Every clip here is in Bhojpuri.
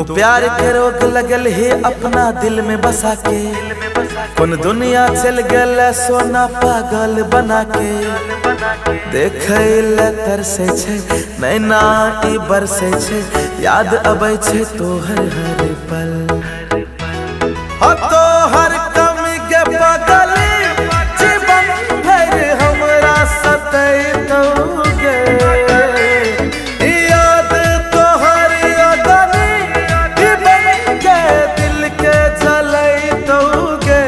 प्यार के रोग लगल है अपना दिल में बसा के, कौन दुनिया चल गल सोना पागल बना के। देखे ले तरसे छे नैना ई बरसे छे, याद अबै छे तोहर हर पल। हो तोहर कमी के बदली जीवन भर हमरा सतैतौगे। याद तोहर अगनी ई बन के दिल के जलैतौगे।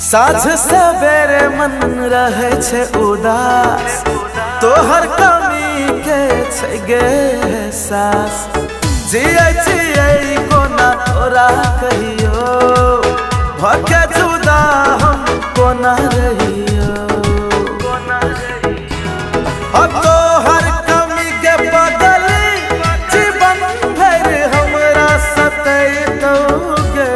साँझ सवेरे मन रहे छे उदास, तोहर कमी के छे गे एहसास। जियै जियै कोना तोरा कहियो, भके जुदा हम कोना रहियो। अब तोहर कमी के बदली जीवन भर हमरा सतैतौगे।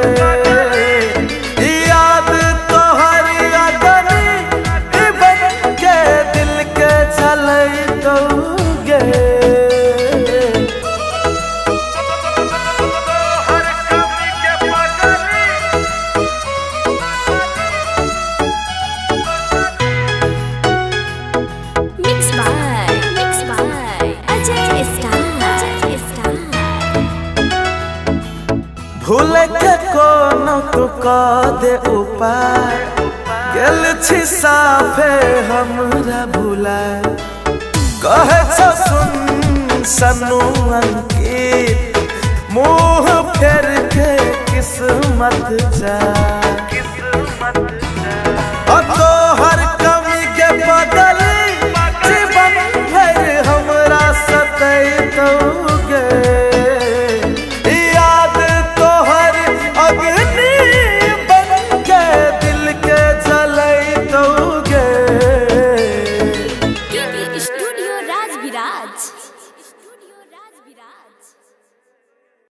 भूल के कोनो तू कह दे उपाय, गेल छी साफे हमरा भुलाय। कहे छो सुन सनू अंकित, मुँह फेर के किस्मत जा।